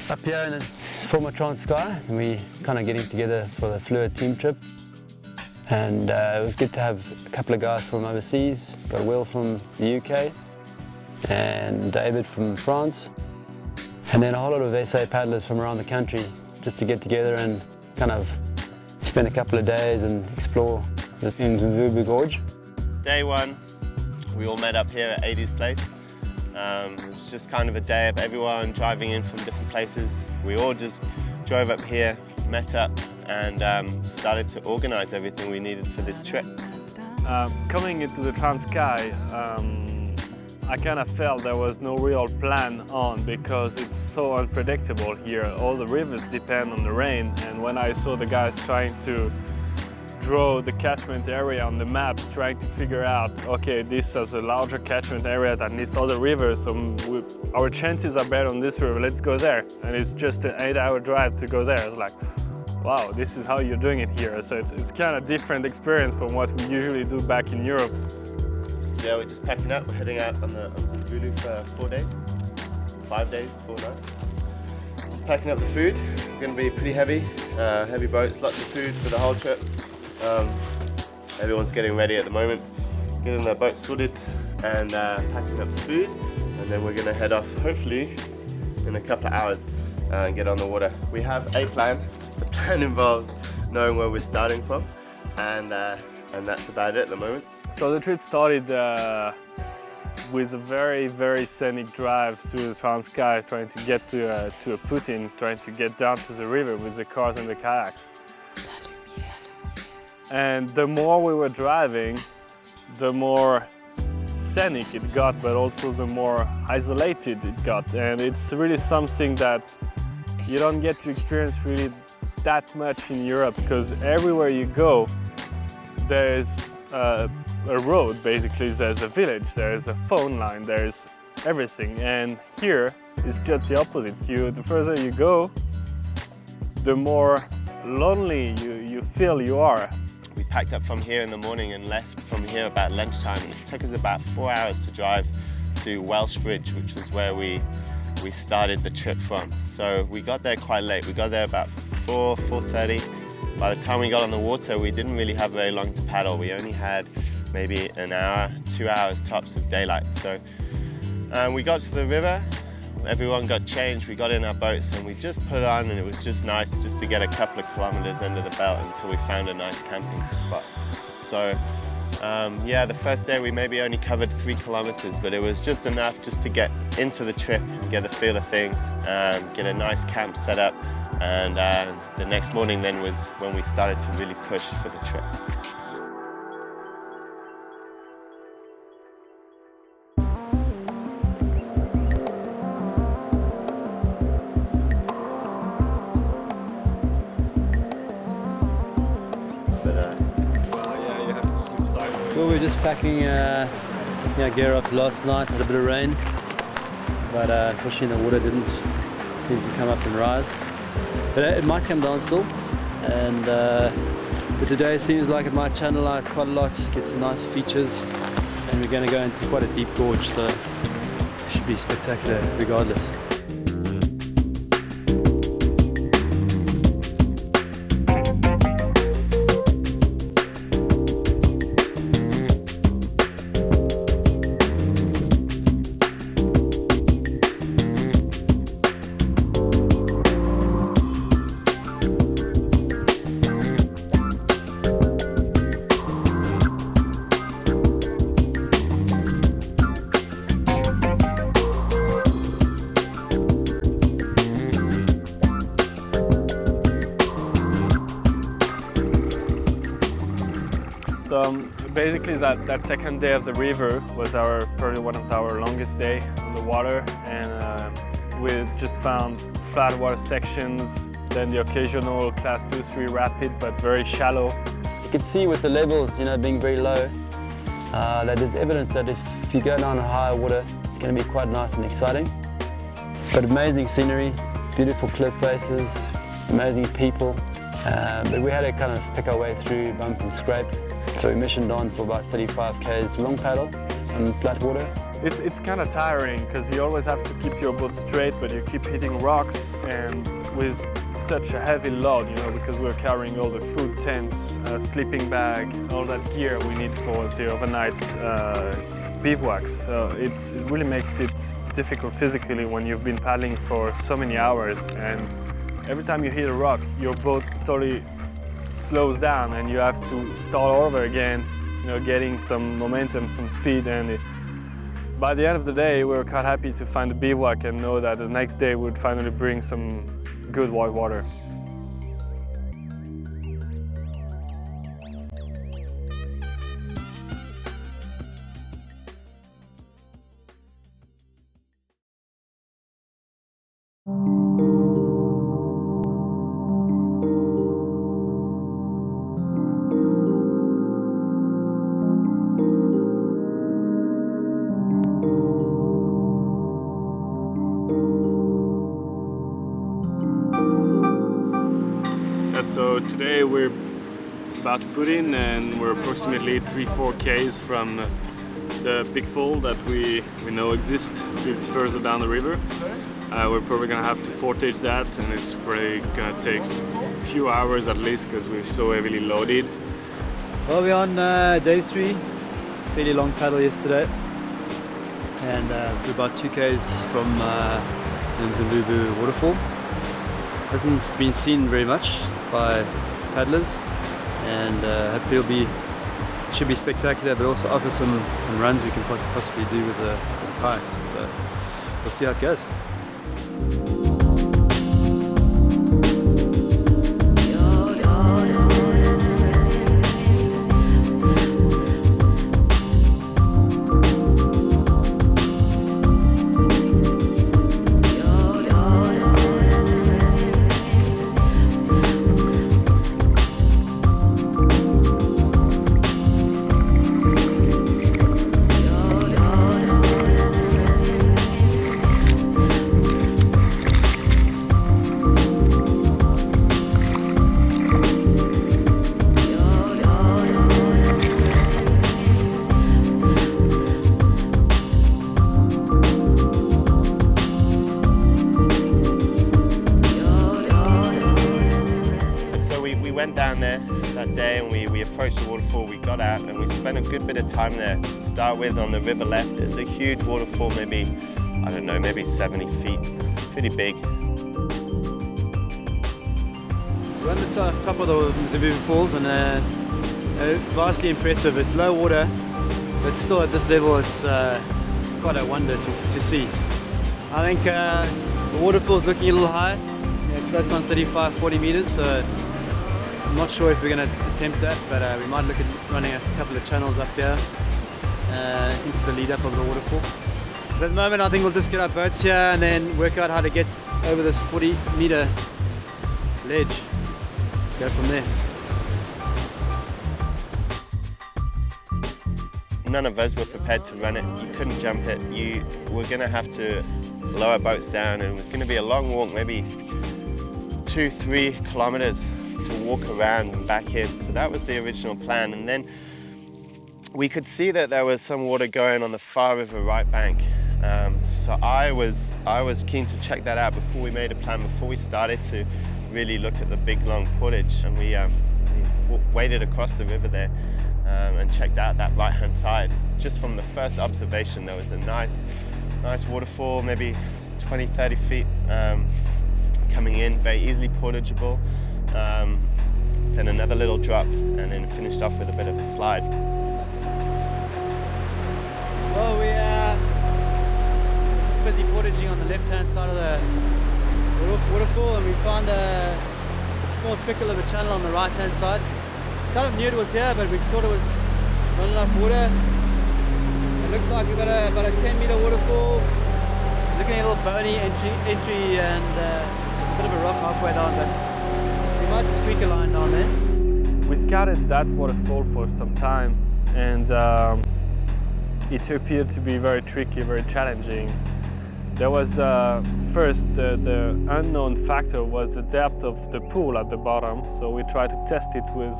Up here in the former Transkei, and we kind of getting together for the Fluid team trip, and it was good to have a couple of guys from overseas. Got Will from the UK and David from France, and then a whole lot of SA paddlers from around the country, just to get together and kind of spend a couple of days and explore the Umzimvubu gorge. Day one, we all met up here at Adie's place. It was just kind of a day of everyone driving in from different places. We all just drove up here, met up, and started to organize everything we needed for this trip. Coming into the Transkei, I kind of felt there was no real plan on, because it's so unpredictable here. All the rivers depend on the rain, and when I saw the guys trying to draw the catchment area on the maps, trying to figure out, okay, this has a larger catchment area than this other river, so our chances are better on this river, let's go there. And it's just an 8-hour drive to go there. It's like, wow, this is how you're doing it here. So it's kind of different experience from what we usually do back in Europe. Yeah, we're just packing up. We're heading out on the Vubu for 4 days, 5 days, 4 nights. Just packing up the food. It's going to be pretty heavy, heavy boats, lots of food for the whole trip. Everyone's getting ready at the moment, getting their boat sorted and packing up the food, and then we're going to head off hopefully in a couple of hours and get on the water. We have a plan. The plan involves knowing where we're starting from, and that's about it at the moment. So the trip started with a very, very scenic drive through the Transkei, trying to get to a put-in, trying to get down to the river with the cars and the kayaks. And the more we were driving, the more scenic it got, but also the more isolated it got. And it's really something that you don't get to experience really that much in Europe, because everywhere you go, there's a road, basically. There's a village, there's a phone line, there's everything. And here it's just the opposite. The further you go, the more lonely you feel you are. We packed up from here in the morning and left from here about lunchtime, and it took us about 4 hours to drive to Welsh Bridge, which was where we started the trip from. So we got there quite late. We got there about 4:30. By the time we got on the water, we didn't really have very long to paddle. We only had maybe an hour, 2 hours tops of daylight. So we got to the river, everyone got changed, we got in our boats and we just put on, and it was just nice just to get a couple of kilometers under the belt until we found a nice camping spot. So yeah, the first day we maybe only covered 3 kilometers, but it was just enough just to get into the trip and get a feel of things, get a nice camp set up, and the next morning then was when we started to really push for the trip. Well, we're just packing our gear up last night. Had a bit of rain, but unfortunately the water didn't seem to come up and rise. But it might come down still, and but today seems like it might channelize quite a lot, get some nice features, and we're going to go into quite a deep gorge, so it should be spectacular regardless. So basically that second day of the river was probably one of our longest day on the water, and we just found flat water sections, then the occasional class 2-3 rapid, but very shallow. You can see with the levels, being very low, that there's evidence that if you go down a higher water, it's going to be quite nice and exciting. But amazing scenery, beautiful cliff faces, amazing people. But we had to kind of pick our way through bump and scrape. So we missioned on for about 35 k's long paddle on flat water. It's kind of tiring because you always have to keep your boat straight, but you keep hitting rocks, and with such a heavy load, because we're carrying all the food, tents, sleeping bag, all that gear we need for the overnight bivouacs. So it really makes it difficult physically when you've been paddling for so many hours, and every time you hit a rock, your boat totally slows down and you have to start over again, getting some momentum, some speed. And by the end of the day, we were quite happy to find a bivouac and know that the next day would finally bring some good white water. So today we're about to put in, and we're approximately 3-4 k's from the big fall that we know exists a bit further down the river. We're probably going to have to portage that, and it's probably going to take a few hours at least because we're so heavily loaded. Well, we're on day 3, fairly long paddle yesterday, and we're about 2 k's from the Umzimvubu waterfall. Hasn't been seen very much by paddlers, and hopefully it should be spectacular, but also offer some runs we can possibly do with the kayaks. So we'll see how it goes. Down there that day, and we approached the waterfall. We got out and we spent a good bit of time there. To start with, on the river left, it's a huge waterfall, maybe, I don't know, maybe 70 feet, pretty big. We're on the top of the Vubu Falls, and vastly impressive. It's low water, but still at this level it's quite a wonder to see. I think the waterfall's looking a little high, close on 35-40 meters, so I'm not sure if we're going to attempt that, but we might look at running a couple of channels up here into the lead up of the waterfall. But at the moment I think we'll just get our boats here and then work out how to get over this 40-meter ledge. Go from there. None of us were prepared to run it. You couldn't jump it. You were going to have to lower boats down, and it was going to be a long walk, maybe 2-3 kilometers to walk around and back in. So that was the original plan. And then we could see that there was some water going on the far river right bank. So I was keen to check that out before we made a plan, before we started to really look at the big long portage. And we waded across the river there and checked out that right hand side. Just from the first observation, there was a nice waterfall, maybe 20-30 feet coming in, very easily portageable. Then another little drop, and then finished off with a bit of a slide. Well, we are just busy portaging on the left-hand side of the waterfall, and we found a small trickle of a channel on the right-hand side. Kind of knew it was here, but we thought it was not enough water. It looks like we've got about a 10-meter waterfall. It's looking a little bony entry and a bit of a rock halfway down, but we might squeak a line down there. We scouted that waterfall for some time, and it appeared to be very tricky, very challenging. There was first the unknown factor was the depth of the pool at the bottom. So we tried to test it with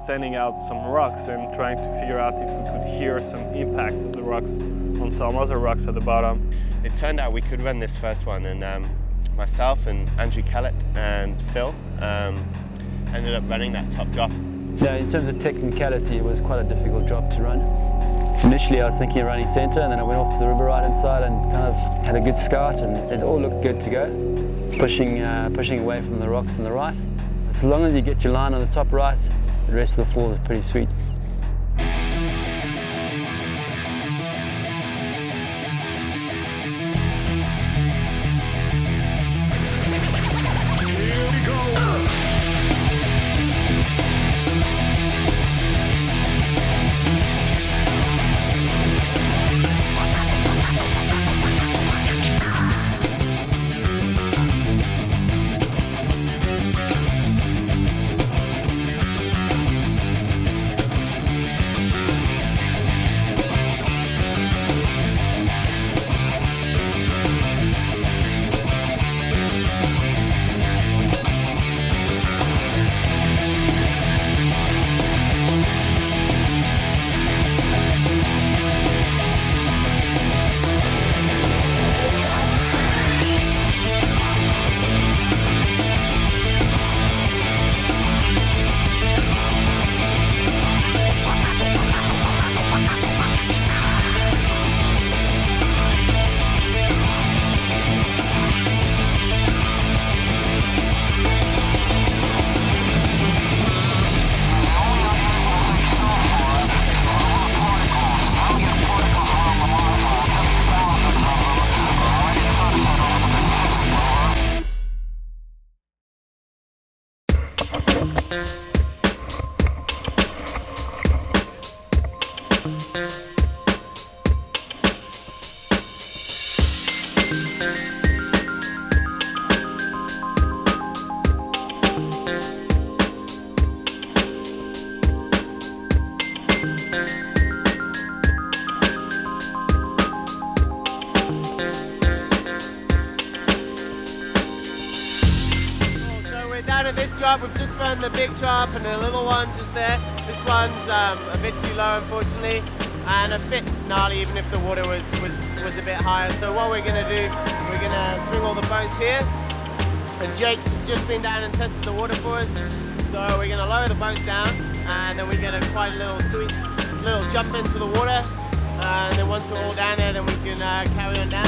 sending out some rocks and trying to figure out if we could hear some impact of the rocks on some other rocks at the bottom. It turned out we could run this first one, and myself and Andrew Kellett and Phil ended up running that top drop. Yeah, in terms of technicality, it was quite a difficult drop to run. Initially I was thinking of running centre, and then I went off to the river right hand side and kind of had a good scout, and it all looked good to go. Pushing away from the rocks on the right. So long as you get your line on the top right, the rest of the falls are pretty sweet. Down at this drop, we've just found the big drop and a little one just there. This one's a bit too low, unfortunately, and a bit gnarly even if the water was a bit higher. So what we're going to do, we're going to bring all the boats here, and Jake's has just been down and tested the water for us. So we're going to lower the boats down, and then we get a quite a little sweet little jump into the water, and then once we're all down there, then we can carry on down.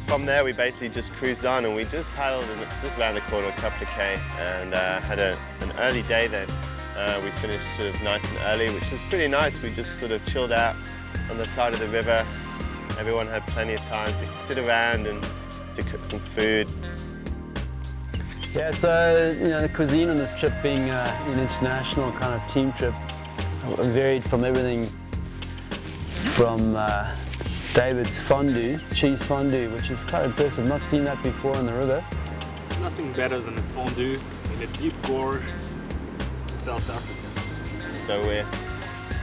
From there we basically just cruised on, and we just paddled just around the corner a couple of K, and had an early day then. We finished sort of nice and early, which was pretty nice. We just sort of chilled out on the side of the river. Everyone had plenty of time to sit around and to cook some food. Yeah, so the cuisine on this trip being an international kind of team trip varied from everything from David's fondue, cheese fondue, which is quite impressive. Not seen that before on the river. It's nothing better than a fondue in a deep gorge in South Africa. So we're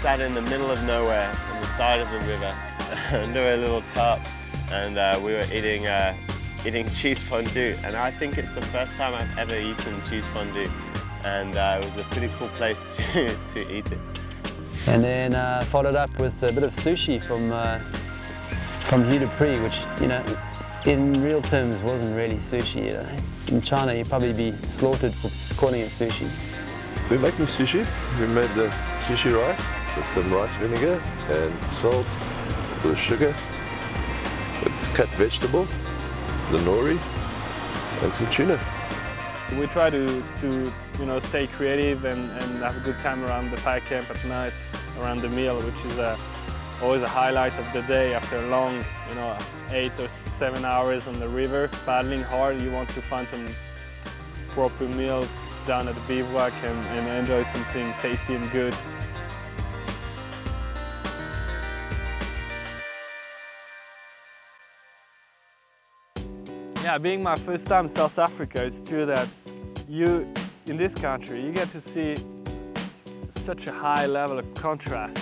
sat in the middle of nowhere on the side of the river under a little tarp, and we were eating cheese fondue, and I think it's the first time I've ever eaten cheese fondue, and it was a pretty cool place to eat it. And then followed up with a bit of sushi from Hue de Prix, which, in real terms wasn't really sushi. In China, you'd probably be slaughtered for calling it sushi. We're making sushi. We made the sushi rice, with some rice vinegar and salt, with sugar, with cut vegetables, the nori, and some tuna. We try to stay creative and have a good time around the fire camp at night, around the meal, which is always a highlight of the day after a long, 8 or 7 hours on the river, paddling hard. You want to find some proper meals down at the bivouac and enjoy something tasty and good. Yeah, being my first time in South Africa, it's true that in this country, you get to see such a high level of contrast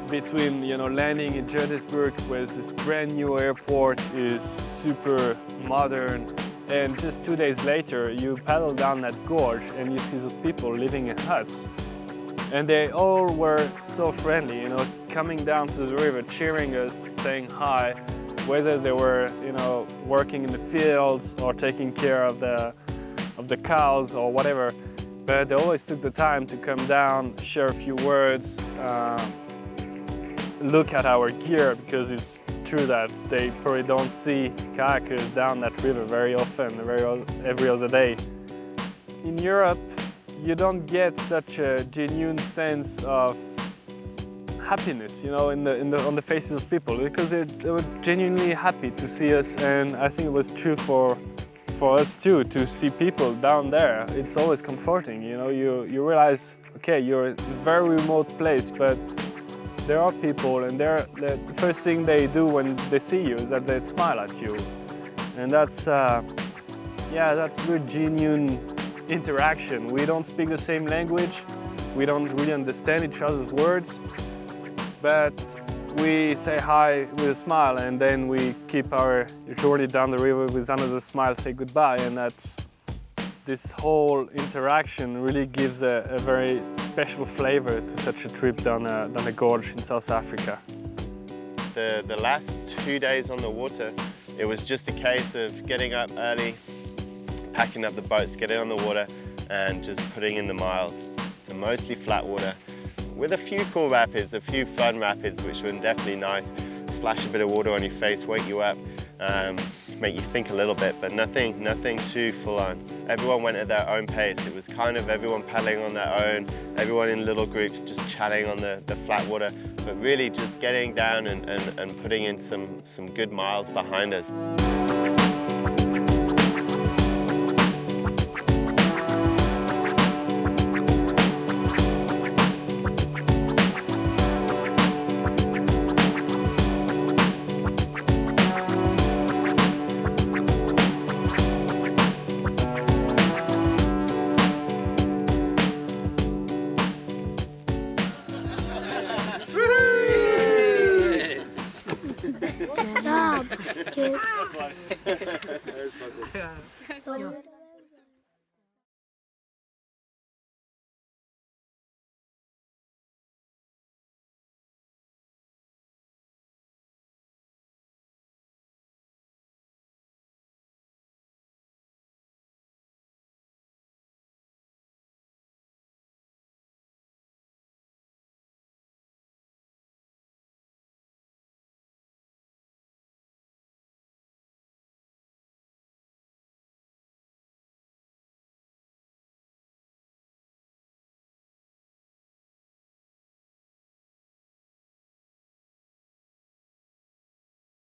between, landing in Johannesburg, where this brand new airport is super modern, and just 2 days later, you paddle down that gorge and you see those people living in huts. And they all were so friendly, coming down to the river, cheering us, saying hi, whether they were, working in the fields or taking care of the cows or whatever. But they always took the time to come down, share a few words, look at our gear, because it's true that they probably don't see kayakers down that river very often, every other day. In Europe, you don't get such a genuine sense of happiness, on the faces of people, because they were genuinely happy to see us, and I think it was true for us too, to see people down there. It's always comforting, you realize, okay, you're in a very remote place, but there are people, and the first thing they do when they see you is that they smile at you, and that's really genuine interaction. We don't speak the same language, we don't really understand each other's words, but we say hi with a smile, and then we keep our journey down the river with another smile, say goodbye, and this whole interaction really gives a very special flavor to such a trip down a gorge in South Africa. The last 2 days on the water, it was just a case of getting up early, packing up the boats, getting on the water, and just putting in the miles. It's mostly flat water, with a few cool rapids, a few fun rapids, which were definitely nice. Splash a bit of water on your face, wake you up, make you think a little bit, but nothing too full on. Everyone went at their own pace. It was kind of everyone paddling on their own, everyone in little groups just chatting on the flat water, but really just getting down and putting in some good miles behind us. Good job, kids.